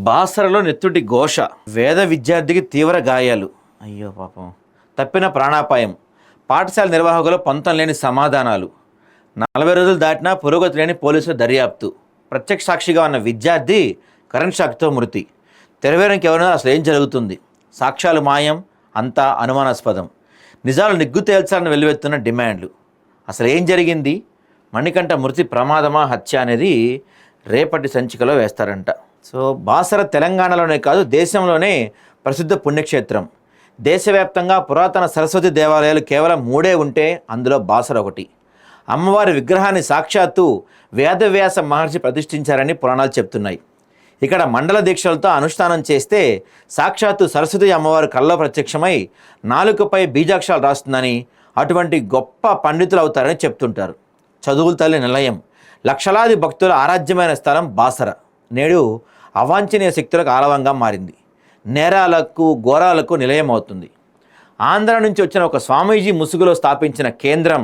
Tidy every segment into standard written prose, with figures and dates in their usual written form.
బాసరలో నెత్తుటి ఘోష, వేద విద్యార్థికి తీవ్ర గాయాలు. అయ్యో పాపం. తప్పిన ప్రాణాపాయం, పాఠశాల నిర్వాహకులు పొంతం లేని సమాధానాలు. 40 రోజులు దాటినా పురోగతి లేని పోలీసుల దర్యాప్తు. ప్రత్యక్ష సాక్షిగా ఉన్న విద్యార్థి కరెంట్ షాక్తో మృతి. తెరవేరంకి ఎవరైనా అసలు ఏం జరుగుతుంది? సాక్ష్యాలు మాయం, అంతా అనుమానాస్పదం. నిజాలు నిగ్గు తేల్చాలని వెల్లువెత్తున్న డిమాండ్లు. అసలు ఏం జరిగింది? మణికంఠ మృతి ప్రమాదమా, హత్య అనేది రేపటి సంచికలో వేస్తారంట. సో బాసర తెలంగాణలోనే కాదు, దేశంలోనే ప్రసిద్ధ పుణ్యక్షేత్రం. దేశవ్యాప్తంగా పురాతన సరస్వతి దేవాలయాలు కేవలం 3 ఉంటే అందులో బాసర ఒకటి. అమ్మవారి విగ్రహాన్ని సాక్షాత్తు వేదవ్యాస మహర్షి ప్రతిష్ఠించారని పురాణాలు చెప్తున్నాయి. ఇక్కడ మండల దీక్షలతో అనుష్ఠానం చేస్తే సాక్షాత్తు సరస్వతి అమ్మవారు కల్లో ప్రత్యక్షమై నాలుకపై బీజాక్షరాలు రాస్తుందని, అటువంటి గొప్ప పండితులు అవుతారని చెప్తుంటారు. చదువుల తల్లి నిలయం, లక్షలాది భక్తుల ఆరాధ్యమైన స్థలం బాసర నేడు అవాంఛనీయ శక్తులకు ఆలవంగా మారింది. నేరాలకు, ఘోరాలకు నిలయం అవుతుంది. ఆంధ్ర నుంచి వచ్చిన ఒక స్వామీజీ ముసుగులో స్థాపించిన కేంద్రం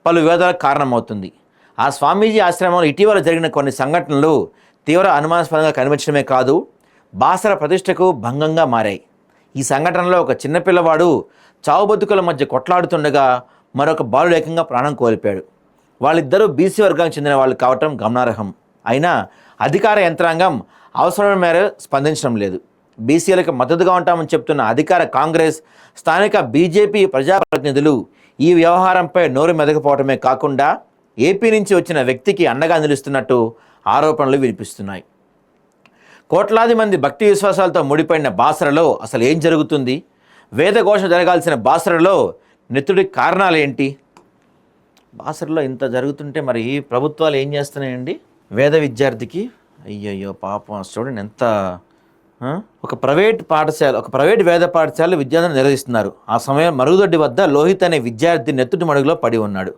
పలు వివాదాలకు కారణమవుతుంది. ఆ స్వామీజీ ఆశ్రమంలో ఇటీవల జరిగిన కొన్ని సంఘటనలు తీవ్ర అనుమానాస్పదంగా కనిపించడమే కాదు, బాసర ప్రతిష్టకు భంగంగా మారాయి. ఈ సంఘటనలో ఒక చిన్నపిల్లవాడు చావు బతుకుల మధ్య కొట్లాడుతుండగా మరొక బాలుడు ఏకంగా ప్రాణం కోల్పోయాడు. వాళ్ళిద్దరూ బీసీ వర్గానికి చెందిన వాళ్ళు కావటం గమనార్హం. అయినా అధికార యంత్రాంగం అవసరమైన మేర స్పందించడం లేదు. బీసీలకు మద్దతుగా ఉంటామని చెప్తున్న అధికార కాంగ్రెస్, స్థానిక బీజేపీ ప్రజాప్రతినిధులు ఈ వ్యవహారంపై నోరు మెదకపోవడమే కాకుండా ఏపీ నుంచి వచ్చిన వ్యక్తికి అండగా నిలుస్తున్నట్టు ఆరోపణలు వినిపిస్తున్నాయి. కోట్లాది మంది భక్తి విశ్వాసాలతో ముడిపడిన బాసరలో అసలు ఏం జరుగుతుంది? వేదఘోష జరగాల్సిన బాసరలో నెత్తుడి కారణాలు ఏంటి? బాసరలో ఇంత జరుగుతుంటే మరి ప్రభుత్వాలు ఏం చేస్తున్నాయండి? వేద విద్యార్థికి అయ్యయ్యో పాపం, స్టూడెంట్ ఎంత ఒక ప్రైవేట్ వేద పాఠశాల విద్యార్థులను నిర్వహిస్తున్నారు. ఆ సమయం మరుగుదొడ్డి వద్ద లోహిత్ అనే విద్యార్థి నెత్తుటి మడుగులో పడి ఉన్నాడు.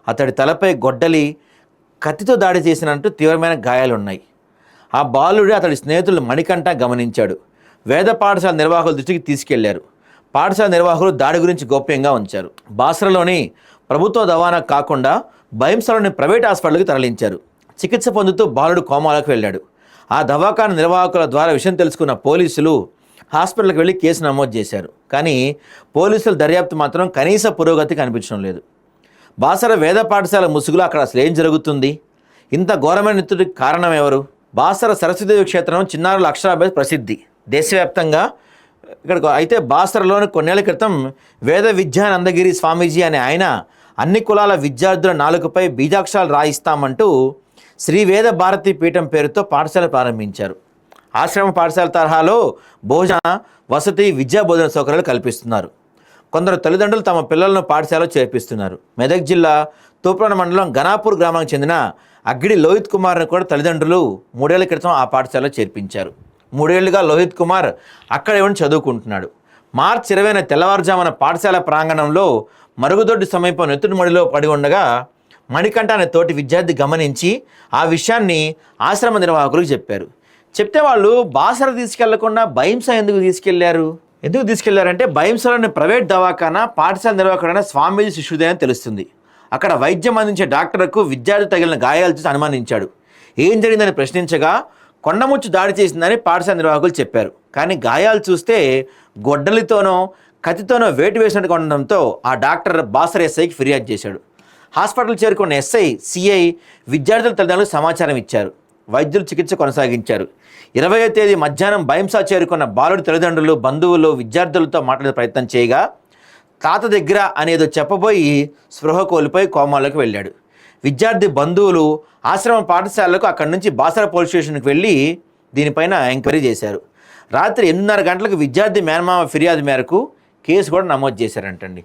అతడి తలపై గొడ్డలి, కత్తితో దాడి చేసినట్టు తీవ్రమైన గాయాలున్నాయి. ఆ బాలుడు అతడి స్నేహితులు మణికంఠ గమనించాడు. వేద పాఠశాల నిర్వాహకుల దృష్టికి తీసుకెళ్లారు. పాఠశాల నిర్వాహకులు దాడి గురించి గోప్యంగా ఉంచారు. బాసరలోని ప్రభుత్వ దవానా కాకుండా భయంసలోని ప్రైవేట్ హాస్పిటల్కి తరలించారు. చికిత్స పొందుతూ బాలుడు కోమాలోకి వెళ్ళాడు. ఆ దవాఖాన నిర్వాహకుల ద్వారా విషయం తెలుసుకున్న పోలీసులు హాస్పిటల్కి వెళ్ళి కేసు నమోదు చేశారు. కానీ పోలీసుల దర్యాప్తు మాత్రం కనీస పురోగతి కనిపించడం లేదు. బాసర వేద పాఠశాల ముసుగులో అక్కడ అసలు ఏం జరుగుతుంది? ఇంత ఘోరమైన నెత్తుడికి కారణం ఎవరు? బాసర సరస్వతి క్షేత్రం చిన్నారుల అక్షరాభ్యాస ప్రసిద్ధి దేశవ్యాప్తంగా. ఇక్కడ అయితే బాసరలోని కొన్నేళ్ల క్రితం వేద విద్యానందగిరి స్వామీజీ అనే ఆయన అన్ని కులాల విద్యార్థుల నాలుకపై బీజాక్షరాలు రాయిస్తామంటూ శ్రీ వేద భారతి పీఠం పేరుతో పాఠశాల ప్రారంభించారు. ఆశ్రమ పాఠశాల తరహాలో భోజన, వసతి, విద్యా బోధన సౌకర్యాలు కల్పిస్తున్నారు. కొందరు తల్లిదండ్రులు తమ పిల్లలను పాఠశాలలో చేర్పిస్తున్నారు. మెదక్ జిల్లా తూప్రాన మండలం ఘనాపూర్ గ్రామానికి చెందిన అగ్గిడి లోహిత్ కుమార్ను కూడా తల్లిదండ్రులు 3 ఏళ్ల క్రితం ఆ పాఠశాలలో చేర్పించారు. 3 ఏళ్లుగా లోహిత్ కుమార్ అక్కడే ఉండి చదువుకుంటున్నాడు. మార్చి 20న తెల్లవారుజామున పాఠశాల ప్రాంగణంలో మరుగుదొడ్డి సమీపం నెత్తుటి మడిలో పడి ఉండగా మణికంఠ అనే తోటి విద్యార్థి గమనించి ఆ విషయాన్ని ఆశ్రమ నిర్వాహకులకు చెప్పారు. చెప్తే వాళ్ళు బాసర తీసుకెళ్లకుండా భైంస ఎందుకు తీసుకెళ్లారంటే భైంసలోని ప్రైవేట్ దవాఖానా పాఠశాల నిర్వాహకుడైన స్వామీజీ శిష్యుడే అని తెలుస్తుంది. అక్కడ వైద్యం అందించే డాక్టర్కు విద్యార్థి తగిలిన గాయాలు చూసి అనుమానించాడు. ఏం జరిగిందని ప్రశ్నించగా కొండముచ్చు దాడి చేసిందని పాఠశాల నిర్వాహకులు చెప్పారు. కానీ గాయాలు చూస్తే గొడ్డలితోనో కత్తితోనో వేటు వేసినట్టుగా ఉండడంతో ఆ డాక్టర్ బాసర ఎస్ఐకి ఫిర్యాదు చేశాడు. హాస్పిటల్ చేరుకున్న ఎస్ఐ, సిఐ విద్యార్థుల తల్లిదండ్రులకు సమాచారం ఇచ్చారు. వైద్యులు చికిత్స కొనసాగించారు. 20వ తేదీ మధ్యాహ్నం భైంసా చేరుకున్న బాలుడి తల్లిదండ్రులు, బంధువులు విద్యార్థులతో మాట్లాడే ప్రయత్నం చేయగా తాత దగ్గర అనేదో చెప్పబోయి స్పృహ కోల్పోయి కోమాలోకి వెళ్ళాడు. విద్యార్థి బంధువులు ఆశ్రమ పాఠశాలకు అక్కడి నుంచి బాసర పోలీస్ స్టేషన్కి వెళ్ళి దీనిపైన ఎంక్వైరీ చేశారు. రాత్రి 8:30 గంటలకు విద్యార్థి మేనమామ ఫిర్యాదు మేరకు కేసు కూడా నమోదు చేశారంటండి.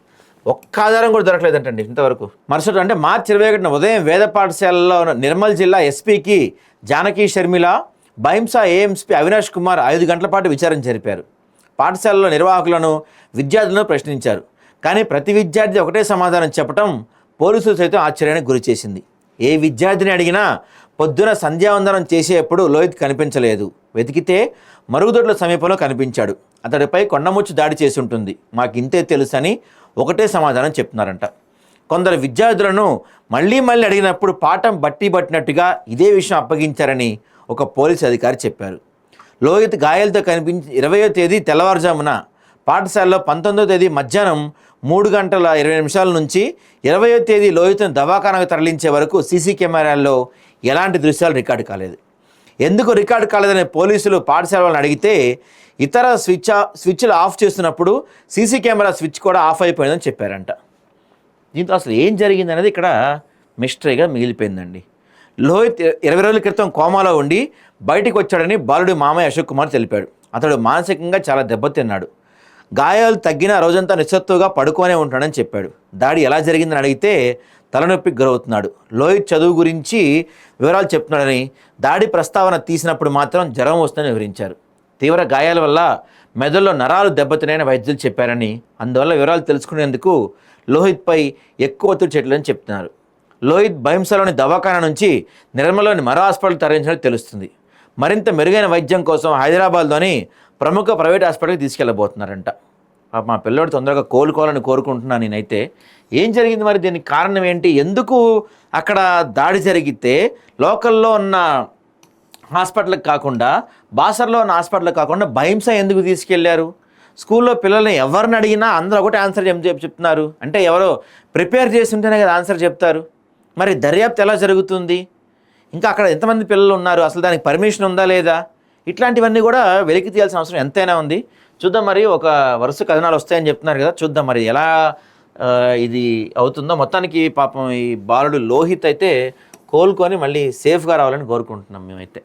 ఒక్క ఆధారం కూడా దొరకలేదంటండి ఇంతవరకు. మరుసటి అంటే మార్చి 21న ఉదయం వేద పాఠశాలలో నిర్మల్ జిల్లా ఎస్పీకి జానకి షర్మిల, భైంసా ఏఎంఎస్పీ అవినాష్ కుమార్ 5 గంటల పాటు విచారణ జరిపారు. పాఠశాలలో నిర్వాహకులను, విద్యార్థులను ప్రశ్నించారు. కానీ ప్రతి విద్యార్థి ఒకటే సమాధానం చెప్పడం పోలీసులు సైతం ఆశ్చర్యానికి గురి చేసింది. ఏ విద్యార్థిని అడిగినా పొద్దున సంధ్యావందనం చేసేప్పుడు లోహిత్ కనిపించలేదు. వెతికితే మరుగుదొడ్ల సమీపంలో కనిపించాడు. అతడిపై కొండముచ్చు దాడి చేసి ఉంటుంది, మాకు ఇంతే తెలుసని ఒకటే సమాధానం చెప్తున్నారంట. కొందరు విద్యార్థులను మళ్ళీ అడిగినప్పుడు పాఠం బట్టి పట్టినట్టుగా ఇదే విషయం అప్పగించారని ఒక పోలీసు అధికారి చెప్పారు. లోహిత్ గాయాలతో కనిపించి 20వ తేదీ తెల్లవారుజామున పాఠశాలలో 19వ తేదీ మధ్యాహ్నం 3:20 నుంచి 20వ తేదీ లోహిత్ను దవాఖానాకు తరలించే వరకు సీసీ కెమెరాల్లో ఎలాంటి దృశ్యాలు రికార్డు కాలేదు. ఎందుకు రికార్డు కాలేదని పోలీసులు పాఠశాల వాళ్ళని అడిగితే ఇతర స్విచ్లు ఆఫ్ చేస్తున్నప్పుడు సీసీ కెమెరా స్విచ్ కూడా ఆఫ్ అయిపోయిందని చెప్పారంట. దీంతో అసలు ఏం జరిగింది అనేది ఇక్కడ మిస్టరీగా మిగిలిపోయిందండి. లోహిత్ 20 రోజుల క్రితం కోమాలో ఉండి బయటికి వచ్చాడని బాలుడి మామయ్య అశోక్ కుమార్ తెలిపాడు. అతడు మానసికంగా చాలా దెబ్బతిన్నాడు. గాయాలు తగ్గిన రోజంతా నిస్సత్తుగా పడుకొనే ఉంటాడని చెప్పాడు. దాడి ఎలా జరిగిందని అడిగితే తలనొప్పికి గురవుతున్నాడు. లోహిత్ చదువు గురించి వివరాలు చెప్తున్నాడని, దాడి ప్రస్తావన తీసినప్పుడు మాత్రం జ్వరం వస్తుందని వివరించారు. తీవ్ర గాయాల వల్ల మెదడులో నరాలు దెబ్బతిన్నాయని వైద్యులు చెప్పారని, అందువల్ల వివరాలు తెలుసుకునేందుకు లోహిత్పై ఎక్కువ ఒత్తిడి చేయట్లేదని చెప్తున్నారు. లోహిత్ భైంసలోని దవాఖానా నుంచి నిర్మల్లోని మరో హాస్పిటల్ తరలించినట్టు తెలుస్తుంది. మరింత మెరుగైన వైద్యం కోసం హైదరాబాద్లోని ప్రముఖ ప్రైవేట్ హాస్పిటల్కి తీసుకెళ్ళబోతున్నారంట. మా పిల్లోడు తొందరగా కోలుకోవాలని కోరుకుంటున్నాను నేనైతే. ఏం జరిగింది మరి, దీనికి కారణం ఏంటి, ఎందుకు అక్కడ దాడి జరిగితే లోకల్లో ఉన్న హాస్పిటల్కి కాకుండా బాసర్లో ఉన్న హాస్పిటల్కి కాకుండా భైంస ఎందుకు తీసుకెళ్లారు? స్కూల్లో పిల్లల్ని ఎవరిని అడిగినా అందరూ ఒకటే ఆన్సర్ చెప్తున్నారు. అంటే ఎవరో ప్రిపేర్ చేసి ఉంటేనే కదా ఆన్సర్ చెప్తారు. మరి దర్యాప్తు ఎలా జరుగుతుంది? ఇంకా అక్కడ ఎంతమంది పిల్లలు ఉన్నారు, అసలు దానికి పర్మిషన్ ఉందా లేదా, ఇట్లాంటివన్నీ కూడా వెలికి తీయాల్సిన అవసరం ఎంతైనా ఉంది. చూద్దాం, మరి ఒక వరుస కథనాలు వస్తాయని చెప్తున్నారు కదా, చూద్దాం మరి ఎలా ఇది అవుతుందో. మొత్తానికి పాపం ఈ బాలుడు లోహిత్ అయితే కోలుకొని మళ్ళీ సేఫ్గా రావాలని కోరుకుంటున్నాం మేమైతే.